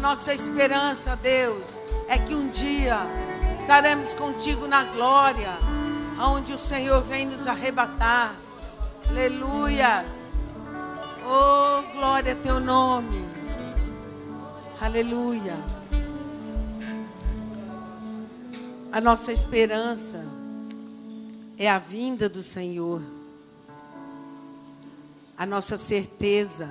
nossa esperança, Deus, é que um dia estaremos contigo na glória, onde o Senhor vem nos arrebatar. Aleluias. Oh, glória a teu nome. Aleluia. A nossa esperança é a vinda do Senhor. A nossa certeza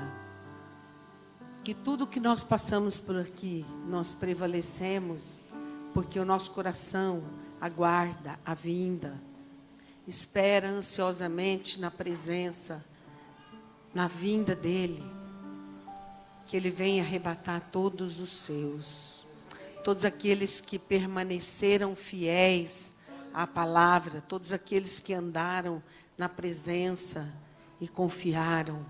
que tudo que nós passamos por aqui, nós prevalecemos, porque o nosso coração aguarda a vinda, espera ansiosamente na presença, na vinda dEle, que Ele venha arrebatar todos os seus, todos aqueles que permaneceram fiéis à palavra, todos aqueles que andaram na presença e confiaram.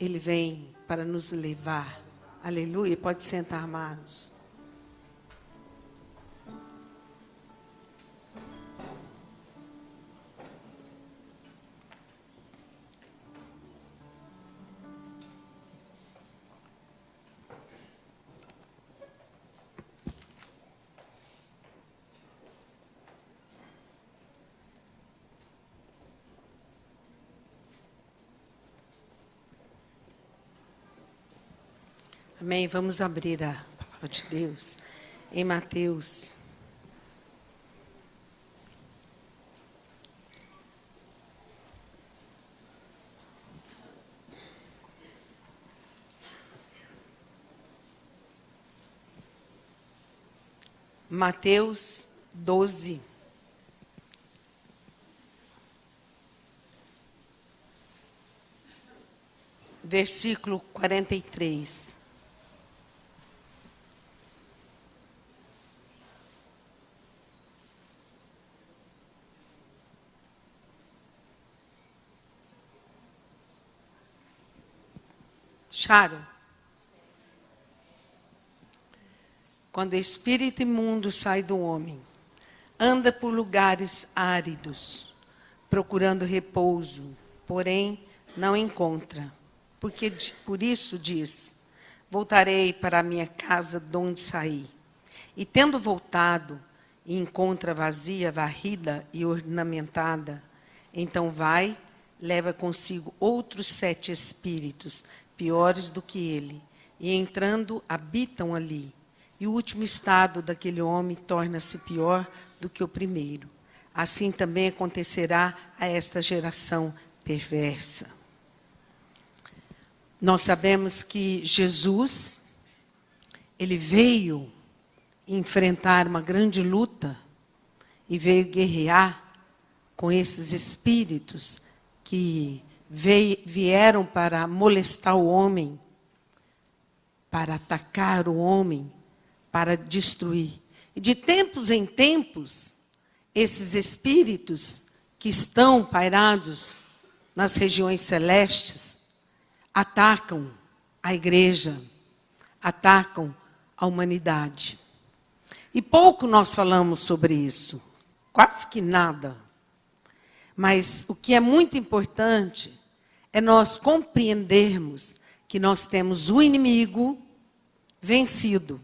Ele vem para nos levar. Aleluia. Pode sentar, amados. Amém. Vamos abrir a palavra de Deus em Mateus. Mateus 12. Versículo 43. Acharam? Quando o espírito imundo sai do homem, anda por lugares áridos, procurando repouso, porém não encontra. Por isso diz: voltarei para a minha casa de onde saí. E tendo voltado, e encontra vazia, varrida e ornamentada, então vai, leva consigo outros 7 espíritos, piores do que ele, e entrando, habitam ali. E o último estado daquele homem torna-se pior do que o primeiro. Assim também acontecerá a esta geração perversa. Nós sabemos que Jesus, ele veio enfrentar uma grande luta e veio guerrear com esses espíritos que vieram para molestar o homem, para atacar o homem, para destruir. E de tempos em tempos, esses espíritos que estão pairados nas regiões celestes, atacam a igreja, atacam a humanidade. E pouco nós falamos sobre isso, quase que nada. Mas o que é muito importante é nós compreendermos que nós temos o inimigo vencido,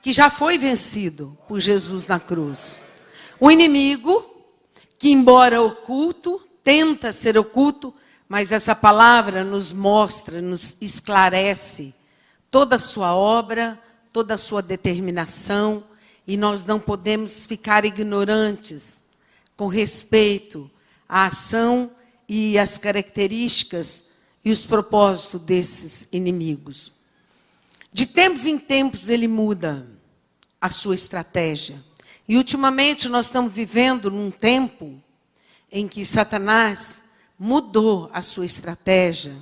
que já foi vencido por Jesus na cruz. O inimigo que, embora oculto, tenta ser oculto, mas essa palavra nos mostra, nos esclarece toda a sua obra, toda a sua determinação, e nós não podemos ficar ignorantes com respeito à ação e às características e os propósitos desses inimigos. De tempos em tempos ele muda a sua estratégia. E ultimamente nós estamos vivendo num tempo em que Satanás mudou a sua estratégia.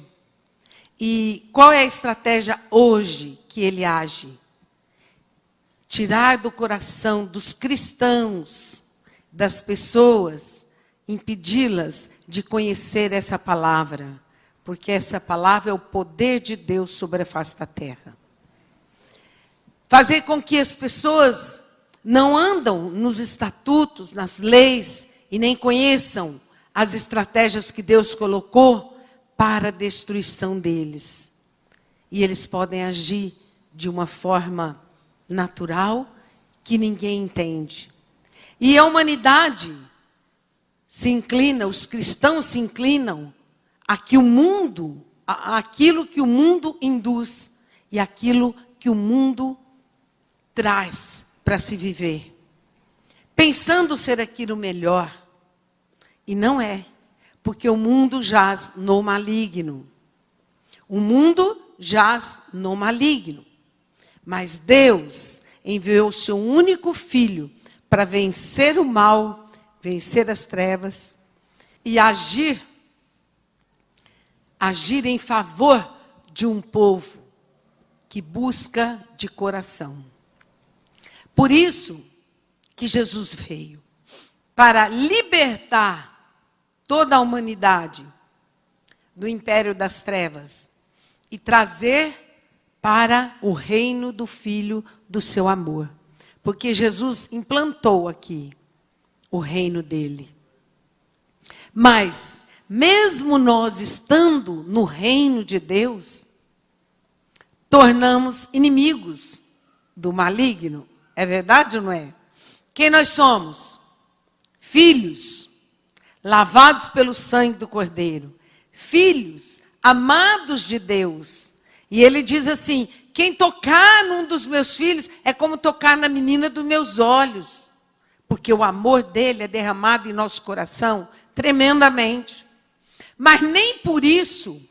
E qual é a estratégia hoje que ele age? Tirar do coração dos cristãos, das pessoas, impedi-las de conhecer essa palavra, porque essa palavra é o poder de Deus sobre a face da terra. Fazer com que as pessoas não andam nos estatutos, nas leis, e nem conheçam as estratégias que Deus colocou para a destruição deles. E eles podem agir de uma forma natural que ninguém entende. E a humanidade se inclina, os cristãos se inclinam a que o mundo, aquilo que o mundo induz e aquilo que o mundo traz para se viver, pensando ser aquilo melhor. E não é, porque o mundo jaz no maligno. O mundo jaz no maligno. Mas Deus enviou o seu único filho para vencer o mal, vencer as trevas e agir em favor de um povo que busca de coração. Por isso que Jesus veio, para libertar toda a humanidade do império das trevas e trazer para o reino do Filho do seu amor. Porque Jesus implantou aqui o reino dele. Mas, mesmo nós estando no reino de Deus, tornamos inimigos do maligno. É verdade ou não é? Quem nós somos? Filhos, lavados pelo sangue do Cordeiro. Filhos, amados de Deus. E ele diz assim, quem tocar num dos meus filhos é como tocar na menina dos meus olhos. Porque o amor dele é derramado em nosso coração tremendamente. Mas nem por isso,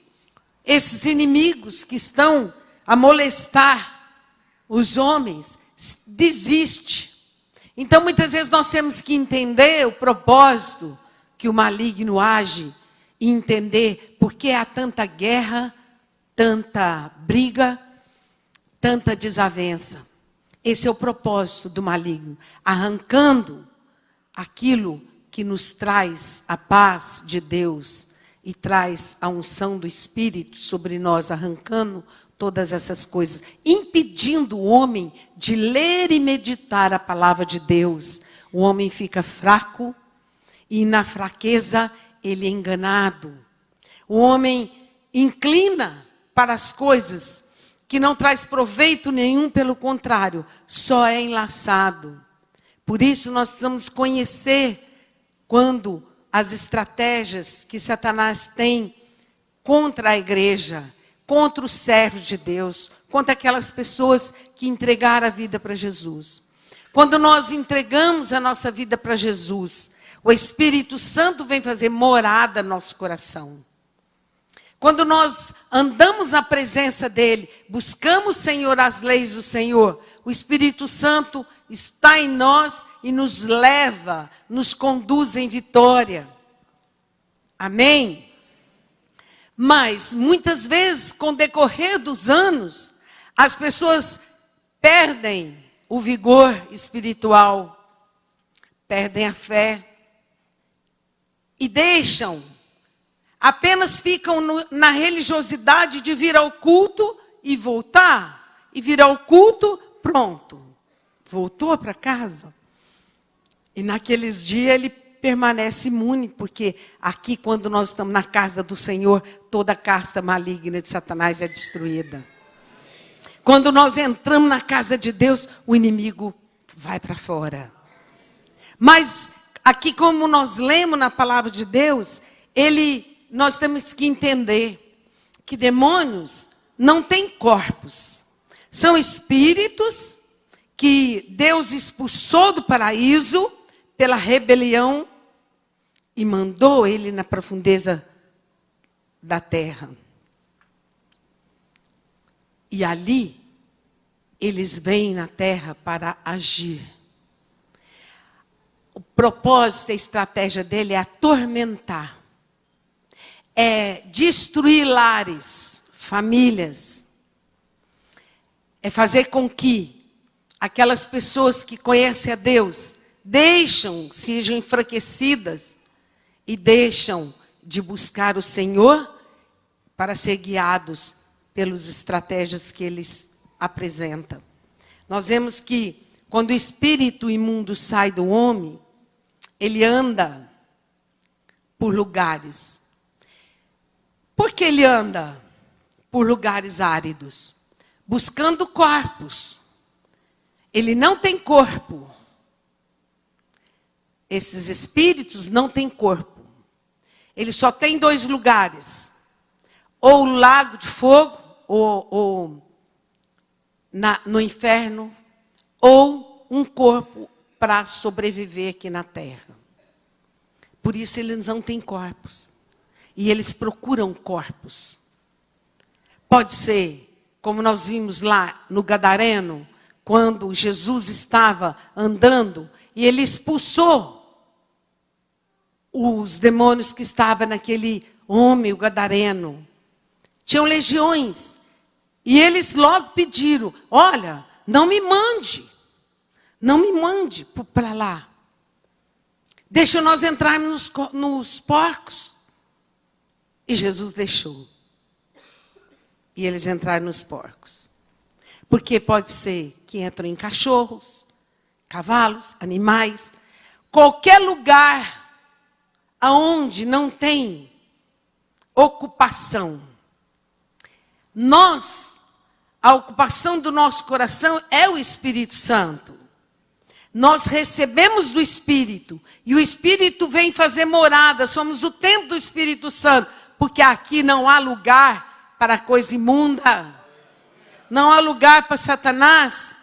esses inimigos que estão a molestar os homens, desiste. Então, muitas vezes nós temos que entender o propósito que o maligno age e entender por que há tanta guerra, tanta briga, tanta desavença. Esse é o propósito do maligno, arrancando aquilo que nos traz a paz de Deus e traz a unção do Espírito sobre nós, arrancando todas essas coisas, impedindo o homem de ler e meditar a palavra de Deus. O homem fica fraco e na fraqueza ele é enganado. O homem inclina para as coisas que não traz proveito nenhum, pelo contrário, só é enlaçado. Por isso nós precisamos conhecer quando as estratégias que Satanás tem contra a igreja, contra os servos de Deus, contra aquelas pessoas que entregaram a vida para Jesus. Quando nós entregamos a nossa vida para Jesus, o Espírito Santo vem fazer morada no nosso coração. Quando nós andamos na presença dele, buscamos, Senhor, as leis do Senhor, o Espírito Santo está em nós e nos leva, nos conduz em vitória. Amém? Mas, muitas vezes, com o decorrer dos anos, as pessoas perdem o vigor espiritual, perdem a fé e deixam, apenas ficam na religiosidade de vir ao culto e voltar, e vir ao culto, pronto, voltou para casa. E naqueles dias ele permanece imune, porque aqui, quando nós estamos na casa do Senhor, toda a casta maligna de Satanás é destruída. Quando nós entramos na casa de Deus, o inimigo vai para fora. Mas aqui, como nós lemos na palavra de Deus, nós temos que entender que demônios não têm corpos. São espíritos que Deus expulsou do paraíso pela rebelião e mandou ele na profundeza da terra. E ali, eles vêm na terra para agir. O propósito, a estratégia dele é atormentar. É destruir lares, famílias. É fazer com que aquelas pessoas que conhecem a Deus sejam enfraquecidas e deixam de buscar o Senhor para ser guiados pelas estratégias que eles apresentam. Nós vemos que quando o espírito imundo sai do homem, ele anda por lugares. Por que ele anda por lugares áridos? buscando corpos. Ele não tem corpo. Esses espíritos não têm corpo. Ele só tem 2 lugares. Ou o lago de fogo, ou no inferno, ou um corpo para sobreviver aqui na terra. Por isso eles não têm corpos. E eles procuram corpos. Pode ser, como nós vimos lá no Gadareno, quando Jesus estava andando e ele expulsou os demônios que estavam naquele homem, o Gadareno. Tinham legiões. E eles logo pediram, olha, não me mande para lá. Deixa nós entrarmos nos porcos. E Jesus deixou. E eles entraram nos porcos. Porque pode ser que entram em cachorros, cavalos, animais. Qualquer lugar aonde não tem ocupação. A ocupação do nosso coração é o Espírito Santo. Nós recebemos do Espírito. E o Espírito vem fazer morada. Somos o templo do Espírito Santo. Porque aqui não há lugar para coisa imunda. Não há lugar para Satanás.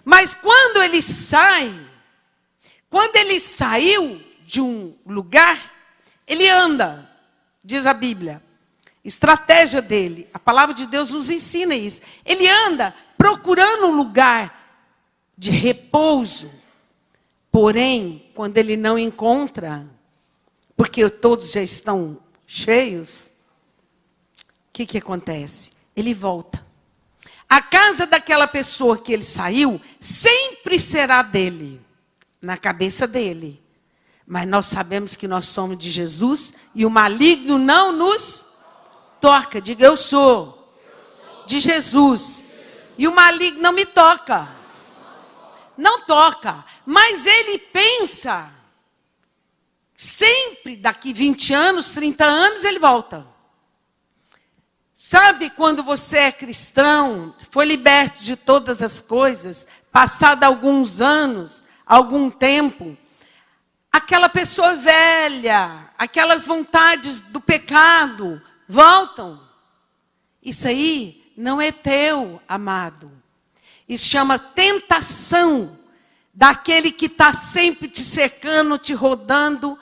Mas quando ele saiu de um lugar, ele anda, diz a Bíblia. Estratégia dele, a palavra de Deus nos ensina isso. Ele anda procurando um lugar de repouso. Porém, quando ele não encontra, porque todos já estão cheios, o que acontece? Ele volta. A casa daquela pessoa que ele saiu sempre será dele, na cabeça dele. Mas nós sabemos que nós somos de Jesus e o maligno não nos toca. Diga, eu sou de Jesus. E o maligno não me toca. Não toca. Mas ele pensa, sempre daqui 20 anos, 30 anos, ele volta. Sabe quando você é cristão, foi liberto de todas as coisas, passado alguns anos, algum tempo, aquela pessoa velha, aquelas vontades do pecado, voltam. Isso aí não é teu, amado. Isso chama tentação daquele que está sempre te cercando, te rodando,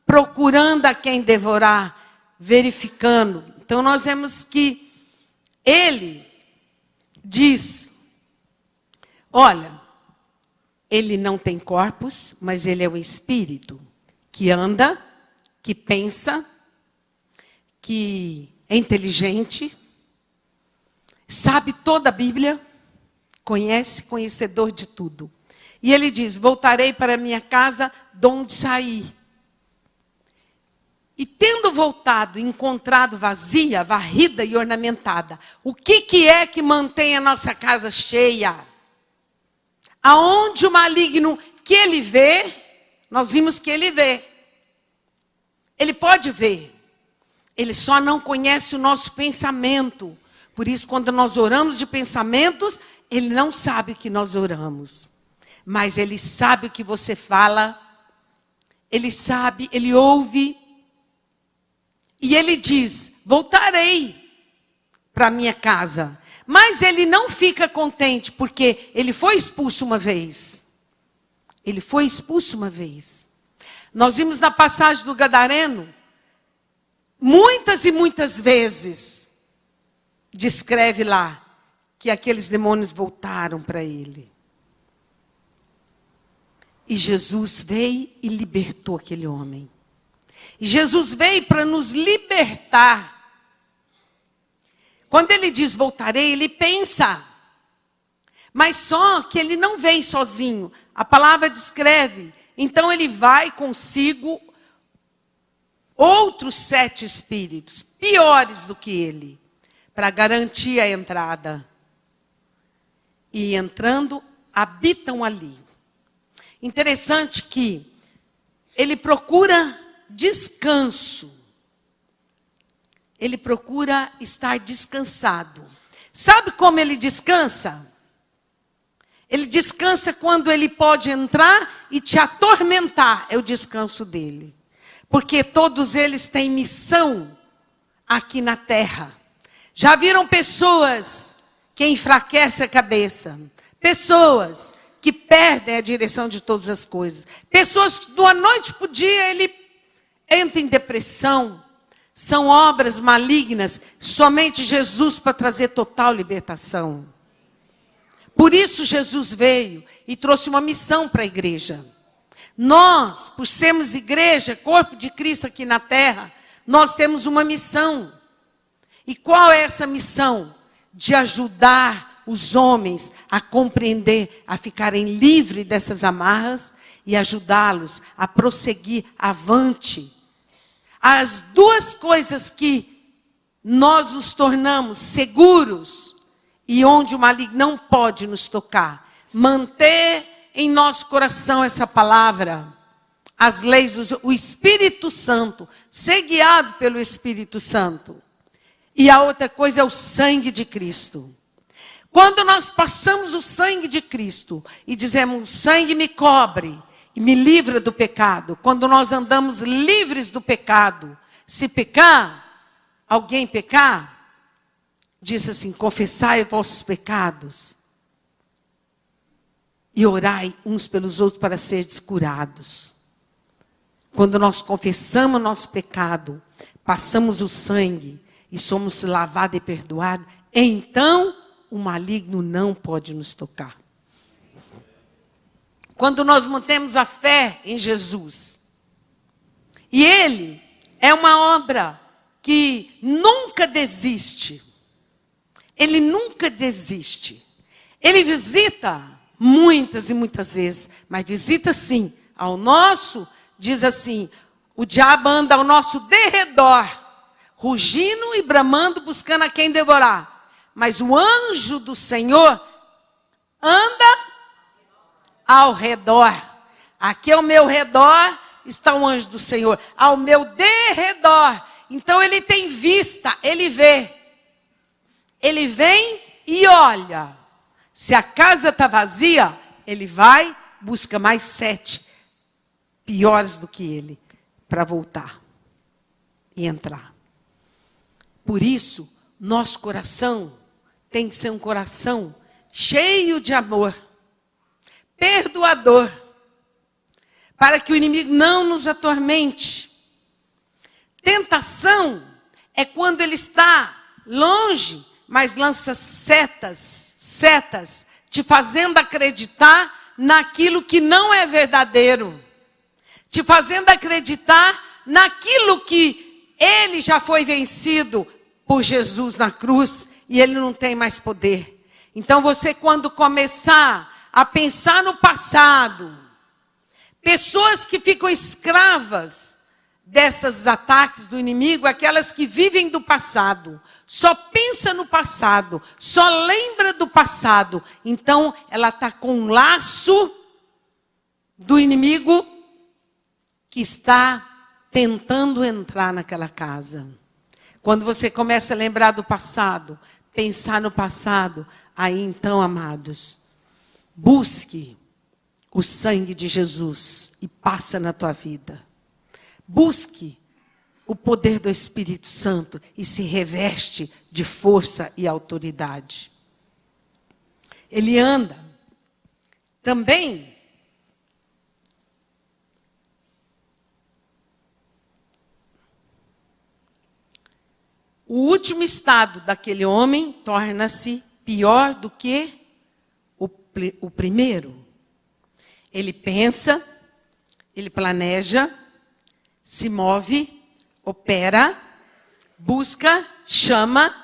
procurando a quem devorar, verificando. Então nós vemos que ele diz, olha, ele não tem corpos, mas ele é o espírito que anda, que pensa, que é inteligente, sabe toda a Bíblia, conhecedor de tudo. E ele diz, voltarei para minha casa de onde saí. E tendo voltado, encontrado vazia, varrida e ornamentada, o que é que mantém a nossa casa cheia? Aonde o maligno que ele vê, nós vimos que ele vê. Ele pode ver. Ele só não conhece o nosso pensamento. Por isso, quando nós oramos de pensamentos, ele não sabe o que nós oramos. Mas ele sabe o que você fala. Ele sabe, ele ouve. E ele diz, voltarei para minha casa. Mas ele não fica contente, porque ele foi expulso uma vez. Ele foi expulso uma vez. Nós vimos na passagem do Gadareno, muitas e muitas vezes, descreve lá, que aqueles demônios voltaram para ele. E Jesus veio e libertou aquele homem. E Jesus veio para nos libertar. Quando ele diz voltarei, ele pensa. Mas só que ele não vem sozinho. A palavra descreve. Então ele vai consigo outros 7 espíritos, piores do que ele, para garantir a entrada. E entrando, habitam ali. Interessante que ele procura descanso. Ele procura estar descansado. Sabe como ele descansa? Ele descansa quando ele pode entrar e te atormentar. É o descanso dele. Porque todos eles têm missão aqui na terra. Já viram pessoas que enfraquecem a cabeça? Pessoas que perdem a direção de todas as coisas. Pessoas que, da noite para o dia, ele entra em depressão. São obras malignas. Somente Jesus para trazer total libertação. Por isso Jesus veio e trouxe uma missão para a igreja. Nós, por sermos igreja, corpo de Cristo aqui na terra, nós temos uma missão. E qual é essa missão? De ajudar os homens a compreender, a ficarem livres dessas amarras e ajudá-los a prosseguir avante. As duas coisas que nós nos tornamos seguros e onde o maligno não pode nos tocar. Manter em nosso coração essa palavra, as leis, o Espírito Santo, ser guiado pelo Espírito Santo. E a outra coisa é o sangue de Cristo. Quando nós passamos o sangue de Cristo e dizemos, o sangue me cobre e me livra do pecado. Quando nós andamos livres do pecado, se pecar, alguém pecar, diz assim, confessai os vossos pecados e orai uns pelos outros para seres curados. Quando nós confessamos nosso pecado, passamos o sangue e somos lavados e perdoados, então o maligno não pode nos tocar. Quando nós mantemos a fé em Jesus, e Ele é uma obra que nunca desiste. Ele nunca desiste. Ele visita muitas e muitas vezes, mas visita sim ao nosso, diz assim, o diabo anda ao nosso derredor, rugindo e bramando, buscando a quem devorar. Mas o anjo do Senhor anda ao redor. Aqui ao meu redor está o anjo do Senhor, ao meu derredor. Então ele tem vista, ele vê. Ele vem e olha. Se a casa está vazia, ele vai, busca mais 7 piores do que ele, para voltar e entrar. Por isso, nosso coração tem que ser um coração cheio de amor, perdoador, para que o inimigo não nos atormente. Tentação é quando ele está longe, mas lança setas, te fazendo acreditar naquilo que não é verdadeiro. Te fazendo acreditar naquilo que ele já foi vencido por Jesus na cruz e ele não tem mais poder. Então você, quando começar a pensar no passado, pessoas que ficam escravas desses ataques do inimigo, aquelas que vivem do passado, só pensa no passado, só lembra do passado. Então, ela está com um laço do inimigo que está tentando entrar naquela casa. Quando você começa a lembrar do passado, pensar no passado, aí então, amados, busque o sangue de Jesus e passa na tua vida. Busque o poder do Espírito Santo e se reveste de força e autoridade. Ele anda também o último estado daquele homem torna-se pior do que o primeiro. Ele pensa, ele planeja, se move, opera, busca, chama,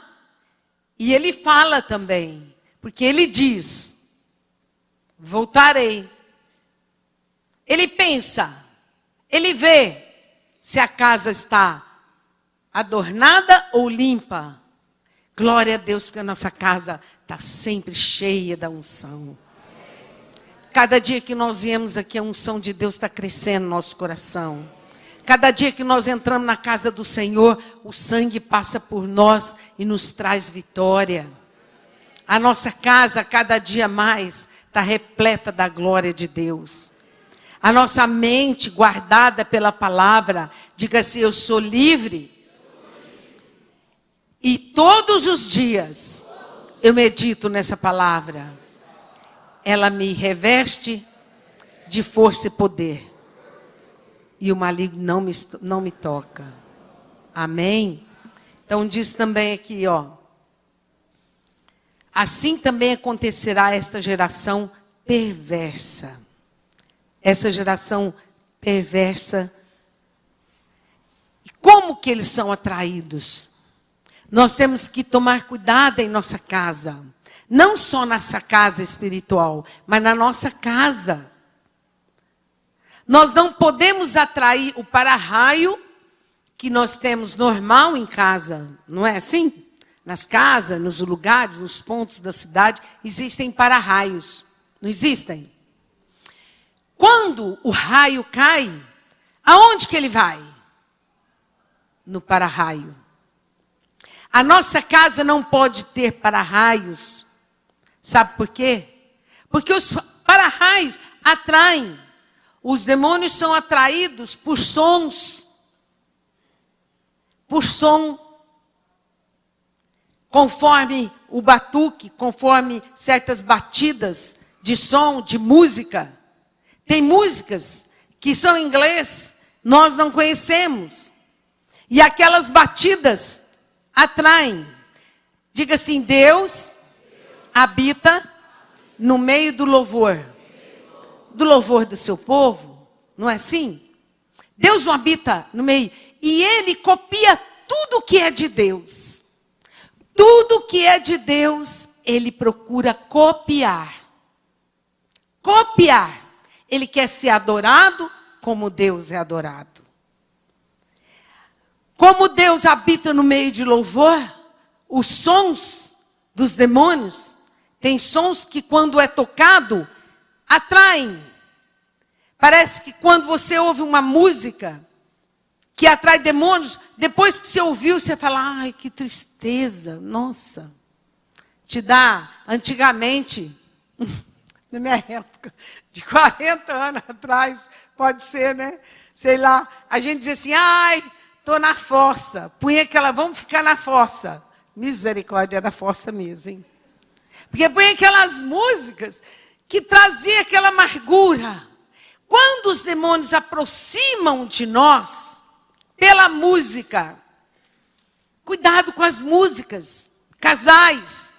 e ele fala também, porque ele diz, voltarei. Ele pensa, ele vê se a casa está adornada ou limpa. Glória a Deus, porque a nossa casa está sempre cheia da unção. Cada dia que nós viemos aqui, a unção de Deus está crescendo no nosso coração. Cada dia que nós entramos na casa do Senhor, o sangue passa por nós e nos traz vitória. A nossa casa, cada dia mais, está repleta da glória de Deus. A nossa mente guardada pela palavra, diga assim, eu sou livre. E todos os dias eu medito nessa palavra. Ela me reveste de força e poder. E o maligno não me toca. Amém? Então diz também aqui, ó. Assim também acontecerá esta geração perversa. Essa geração perversa. E como que eles são atraídos? Nós temos que tomar cuidado em nossa casa. Não só nessa casa espiritual, mas na nossa casa. Nós não podemos atrair o para-raio que nós temos normal em casa. Não é assim? Nas casas, nos lugares, nos pontos da cidade, existem para-raios. Não existem? Quando o raio cai, aonde que ele vai? No para-raio. A nossa casa não pode ter para-raios. Sabe por quê? Porque os para-raios atraem. Os demônios são atraídos por sons. Por som. Conforme o batuque, conforme certas batidas de som, de música. Tem músicas que são em inglês, nós não conhecemos. E aquelas batidas atraem. Diga assim, Deus habita no meio do louvor. Do louvor do seu povo, não é assim? Deus não habita no meio. E Ele copia tudo que é de Deus. Tudo que é de Deus, Ele procura copiar. Copiar. Ele quer ser adorado como Deus é adorado. Como Deus habita no meio de louvor, os sons dos demônios, tem sons que quando é tocado, atraem. Parece que quando você ouve uma música que atrai demônios, depois que você ouviu, você fala, ai, que tristeza, nossa. Te dá, antigamente, na minha época, de 40 anos atrás, pode ser, né? Sei lá, a gente dizia assim, ai, estou na fossa. Punha aquela, vamos ficar na fossa. Misericórdia, era fossa mesmo, hein? Porque punha aquelas músicas que trazia aquela amargura. Quando os demônios aproximam de nós, pela música, cuidado com as músicas, casais.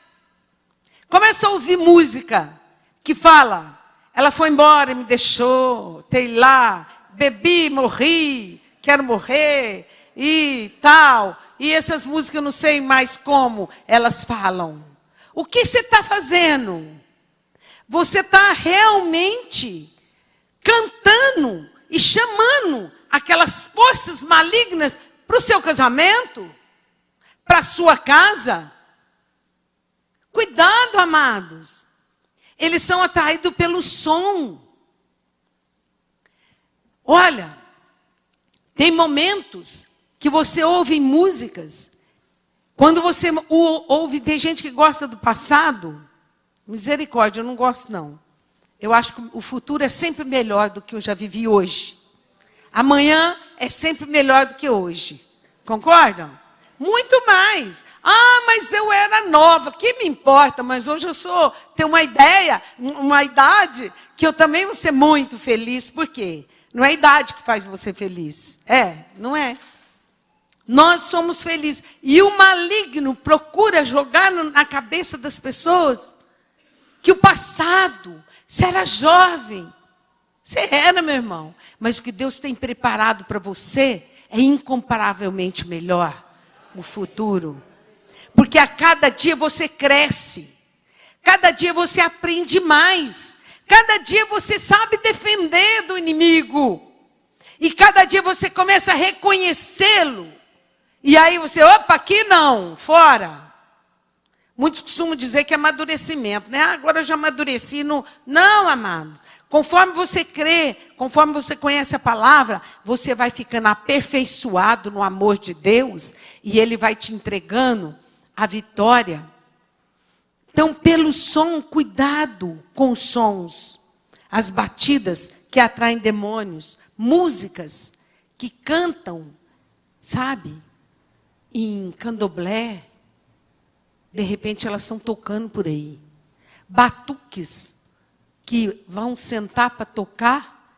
Começa a ouvir música que fala, ela foi embora e me deixou, sei lá, bebi, morri, quero morrer e tal. E essas músicas eu não sei mais como elas falam. O que você está fazendo? Você está realmente cantando e chamando aquelas forças malignas para o seu casamento? Para a sua casa? Cuidado, amados. Eles são atraídos pelo som. Olha, tem momentos que você ouve músicas. Quando você ouve, tem gente que gosta do passado. Misericórdia, eu não gosto não. Eu acho que o futuro é sempre melhor do que eu já vivi hoje. Amanhã é sempre melhor do que hoje. Concordam? Muito mais. Ah, mas eu era nova. Que me importa? Mas hoje eu tenho uma ideia, uma idade, que eu também vou ser muito feliz. Por quê? Não é a idade que faz você feliz. É, não é? Nós somos felizes. E o maligno procura jogar na cabeça das pessoas que o passado, você era jovem. Você era, meu irmão. Mas o que Deus tem preparado para você é incomparavelmente melhor. O futuro. Porque a cada dia você cresce. Cada dia você aprende mais. Cada dia você sabe defender do inimigo. E cada dia você começa a reconhecê-lo. E aí você, opa, aqui não, fora. Muitos costumam dizer que é amadurecimento, né? Agora eu já amadureci. Não, amado. Conforme você crê, conforme você conhece a palavra, você vai ficando aperfeiçoado no amor de Deus. E Ele vai te entregando a vitória. Então, pelo som, cuidado com os sons, as batidas que atraem demônios, músicas que cantam, sabe, em candomblé, de repente elas estão tocando por aí. Batuques que vão sentar para tocar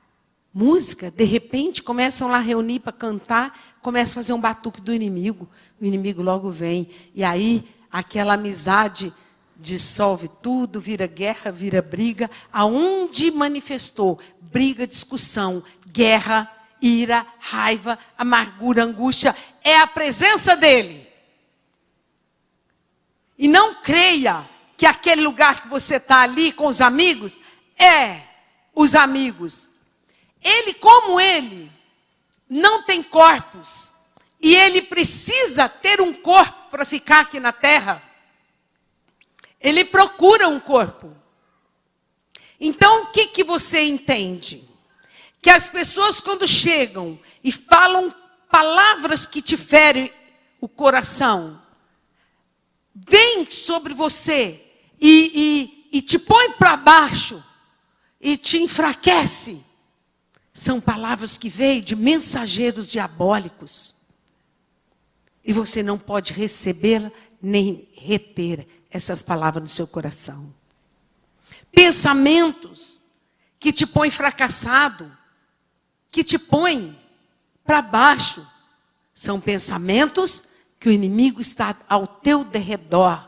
música, de repente começam lá a reunir para cantar, começam a fazer um batuque do inimigo, o inimigo logo vem. E aí, aquela amizade dissolve tudo, vira guerra, vira briga. Aonde manifestou briga, discussão, guerra, ira, raiva, amargura, angústia, é a presença dele. E não creia que aquele lugar que você está ali com os amigos é os amigos. Ele, como ele, não tem corpos. E ele precisa ter um corpo para ficar aqui na terra. Ele procura um corpo. Então, o que você entende? Que as pessoas, quando chegam e falam palavras que te ferem o coração, vêm sobre você e te põe para baixo e te enfraquece. São palavras que veem de mensageiros diabólicos. E você não pode receber nem reter essas palavras no seu coração. Pensamentos que te põem fracassado, que te põem para baixo, são pensamentos que o inimigo está ao teu derredor,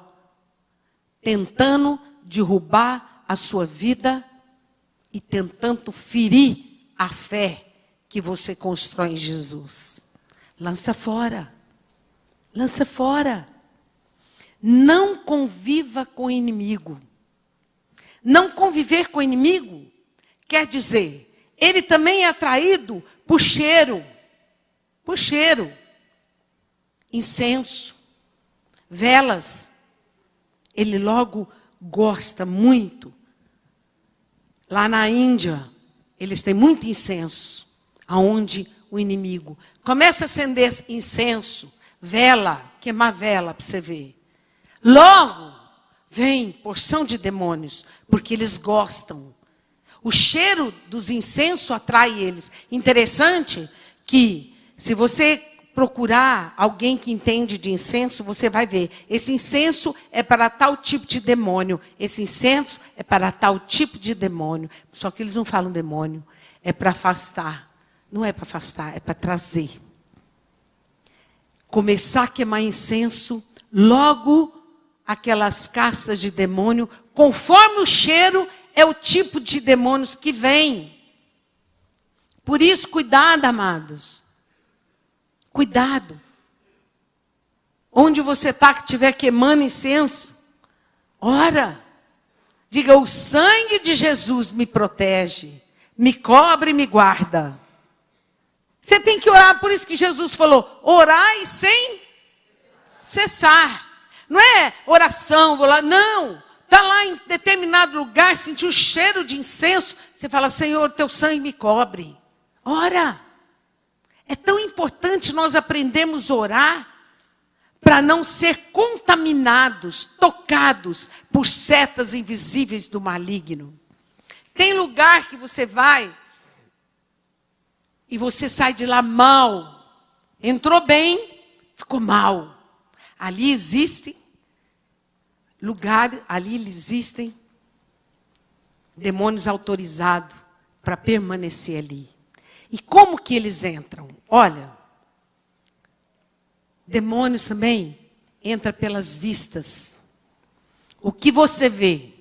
tentando derrubar a sua vida e tentando ferir a fé que você constrói em Jesus. Lança fora. Lança fora. Não conviva com o inimigo. Não conviver com o inimigo quer dizer, ele também é atraído por cheiro. Por cheiro. Incenso. Velas. Ele logo gosta muito. Lá na Índia, eles têm muito incenso. Aonde o inimigo começa a acender incenso, vela, queimar vela para você ver. Logo, vem porção de demônios, porque eles gostam. O cheiro dos incensos atrai eles. Interessante que, se você procurar alguém que entende de incenso, você vai ver. Esse incenso é para tal tipo de demônio. Esse incenso é para tal tipo de demônio. Só que eles não falam demônio. É para afastar. Não é para afastar, é para trazer. Começar a queimar incenso, logo aquelas castas de demônio, conforme o cheiro, é o tipo de demônios que vem. Por isso, cuidado, amados. Cuidado. Onde você está, que estiver queimando incenso, ora. Diga, o sangue de Jesus me protege, me cobre e me guarda. Você tem que orar, por isso que Jesus falou, orai sem cessar. Não é oração, vou lá, não. Está lá em determinado lugar, sentiu o cheiro de incenso, você fala, Senhor, teu sangue me cobre. Ora. É tão importante nós aprendermos a orar para não ser contaminados, tocados por setas invisíveis do maligno. Tem lugar que você vai e você sai de lá mal. Entrou bem, ficou mal. Ali existem lugares, ali existem demônios autorizados para permanecer ali. E como que eles entram? Olha, demônios também entram pelas vistas. O que você vê?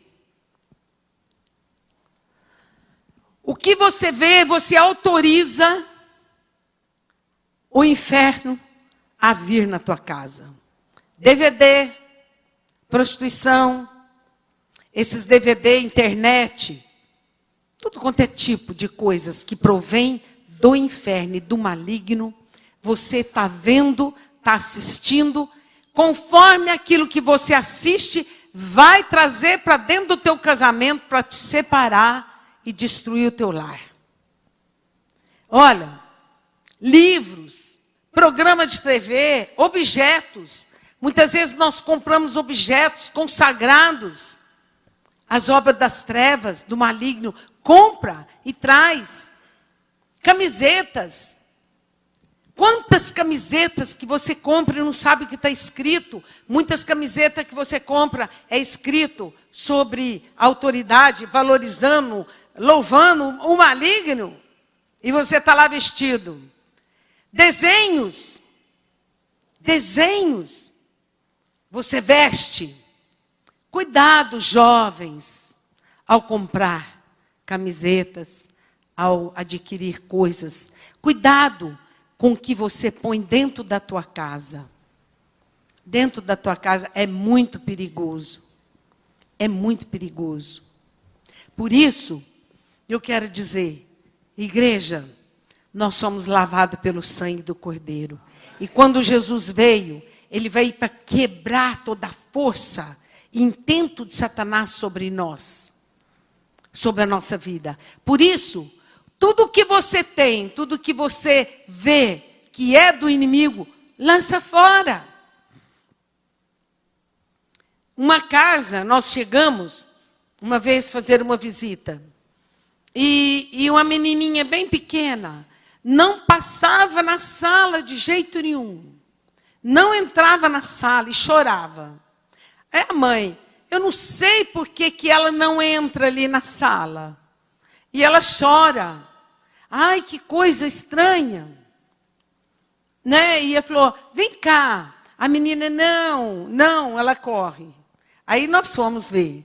O que você vê, você autoriza o inferno a vir na tua casa. DVD, prostituição, esses DVD, internet, tudo quanto é tipo de coisas que provém do inferno e do maligno, você está vendo, está assistindo, conforme aquilo que você assiste, vai trazer para dentro do teu casamento para te separar e destruir o teu lar. Olha, livros, programa de TV, objetos. Muitas vezes nós compramos objetos consagrados às obras das trevas, do maligno. Compra e traz. Camisetas. Quantas camisetas que você compra e não sabe o que está escrito? Muitas camisetas que você compra é escrito sobre autoridade, valorizando, louvando o maligno. E você está lá vestido. Desenhos. Desenhos. Você veste. Cuidado, jovens, ao comprar camisetas, ao adquirir coisas. Cuidado com o que você põe dentro da tua casa. Dentro da tua casa é muito perigoso. É muito perigoso. Por isso, eu quero dizer, igreja, nós somos lavados pelo sangue do Cordeiro. E quando Jesus veio, ele veio para quebrar toda a força e intento de Satanás sobre nós, sobre a nossa vida. Por isso, tudo que você tem, tudo que você vê que é do inimigo, lança fora. Uma casa, nós chegamos uma vez fazer uma visita. E uma menininha bem pequena não passava na sala de jeito nenhum. Não entrava na sala e chorava. A mãe, eu não sei por que ela não entra ali na sala. E ela chora. Ai, que coisa estranha. Né? E ela falou, vem cá. A menina, não, ela corre. Aí nós fomos ver.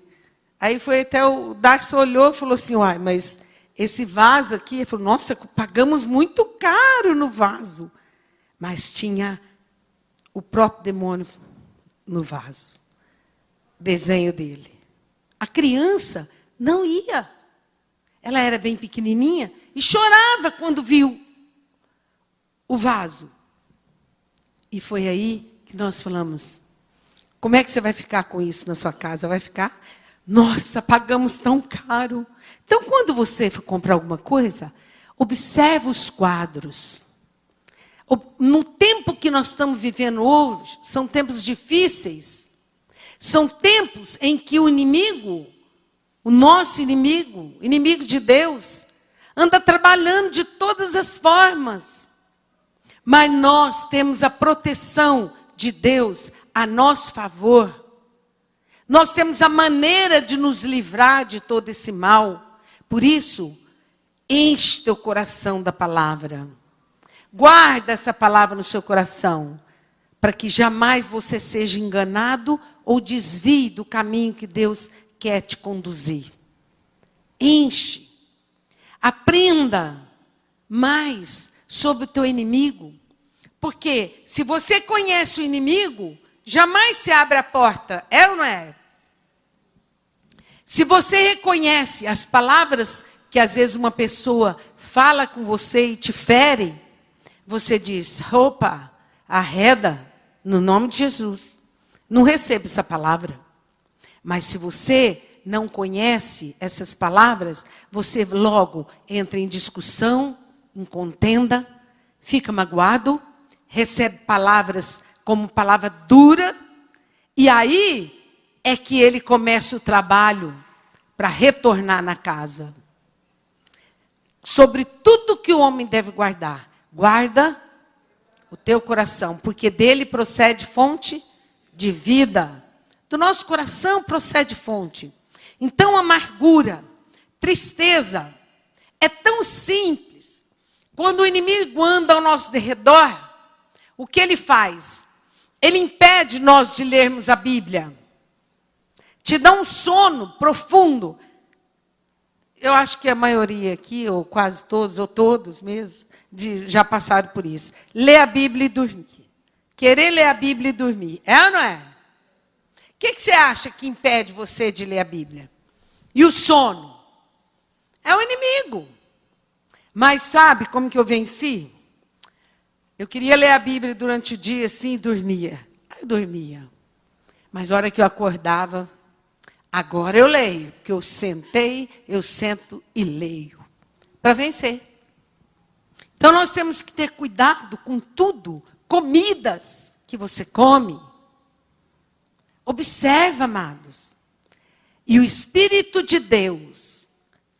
Aí foi até o Darcy olhou e falou assim, uai, mas esse vaso aqui, ele falou, nossa, pagamos muito caro no vaso. Mas tinha o próprio demônio no vaso. Desenho dele. A criança não ia. Ela era bem pequenininha e chorava quando viu o vaso. E foi aí que nós falamos, como é que você vai ficar com isso na sua casa? Vai ficar? Nossa, pagamos tão caro. Então, quando você for comprar alguma coisa, observe os quadros. No tempo que nós estamos vivendo hoje, são tempos difíceis. São tempos em que o inimigo, o nosso inimigo, inimigo de Deus, anda trabalhando de todas as formas. Mas nós temos a proteção de Deus a nosso favor. Nós temos a maneira de nos livrar de todo esse mal. Por isso, enche teu coração da palavra. Guarda essa palavra no seu coração, para que jamais você seja enganado ou desvie do caminho que Deus quer te conduzir. Enche. Aprenda mais sobre o teu inimigo. Porque se você conhece o inimigo, jamais se abre a porta. É ou não é? Se você reconhece as palavras que às vezes uma pessoa fala com você e te fere, você diz, opa, arreda, no nome de Jesus. Não receba essa palavra. Mas se você não conhece essas palavras, você logo entra em discussão, em contenda, fica magoado, recebe palavras como palavra dura, e aí é que ele começa o trabalho para retornar na casa. Sobre tudo que o homem deve guardar, guarda o teu coração, porque dele procede fonte de vida. Do nosso coração procede fonte. Então, amargura, tristeza, é tão simples. Quando o inimigo anda ao nosso derredor, o que ele faz? Ele impede nós de lermos a Bíblia. Te dá um sono profundo. Eu acho que a maioria aqui, ou quase todos, ou todos mesmo, já passaram por isso. Ler a Bíblia e dormir. Querer ler a Bíblia e dormir. É ou não é? O que você acha que impede você de ler a Bíblia? E o sono? É o inimigo. Mas sabe como que eu venci? Eu queria ler a Bíblia durante o dia assim e dormia. Eu dormia. Mas a hora que eu acordava, agora eu leio. Porque eu sento e leio. Para vencer. Então nós temos que ter cuidado com tudo. Comidas que você come. Observa, amados. E o Espírito de Deus,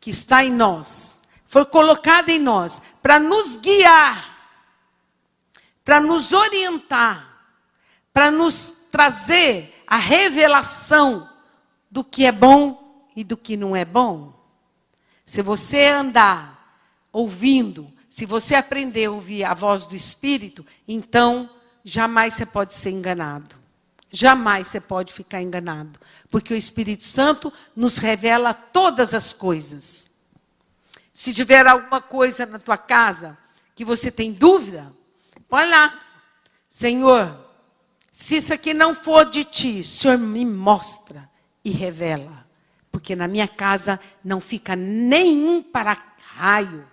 que está em nós, foi colocado em nós para nos guiar, para nos orientar, para nos trazer a revelação do que é bom e do que não é bom. Se você andar ouvindo, se você aprender a ouvir a voz do Espírito, então jamais você pode ser enganado. Jamais você pode ficar enganado. Porque o Espírito Santo nos revela todas as coisas. Se tiver alguma coisa na tua casa que você tem dúvida, põe lá. Senhor, se isso aqui não for de ti, o Senhor me mostra e revela. Porque na minha casa não fica nenhum para-raio.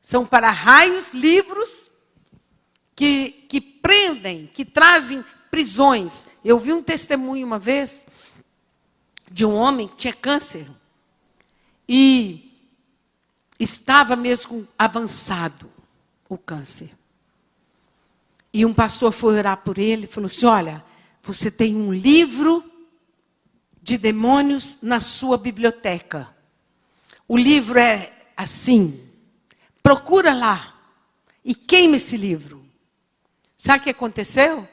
São para-raios livros que prendem, que trazem prisões. Eu vi um testemunho uma vez de um homem que tinha câncer e estava mesmo avançado o câncer. E um pastor foi orar por ele e falou assim: olha, você tem um livro de demônios na sua biblioteca. O livro é assim. Procura lá e queima esse livro. Sabe o que aconteceu?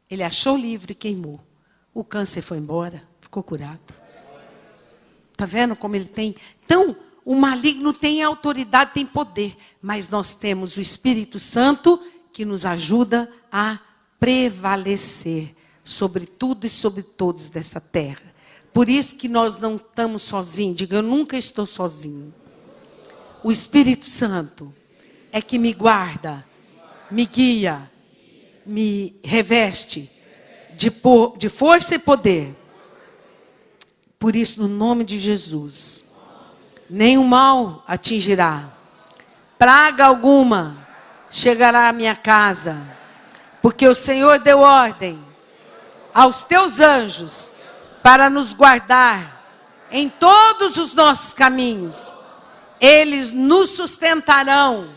Ele achou o livro e queimou. O câncer foi embora, ficou curado. Está vendo como ele tem? Então, o maligno tem autoridade, tem poder. Mas nós temos o Espírito Santo que nos ajuda a prevalecer sobre tudo e sobre todos desta terra. Por isso que nós não estamos sozinhos. Diga, eu nunca estou sozinho. O Espírito Santo é que me guarda, me guia, me reveste de força e poder. Por isso, no nome de Jesus, nenhum mal atingirá. Praga alguma chegará à minha casa. Porque o Senhor deu ordem aos teus anjos para nos guardar em todos os nossos caminhos. Eles nos sustentarão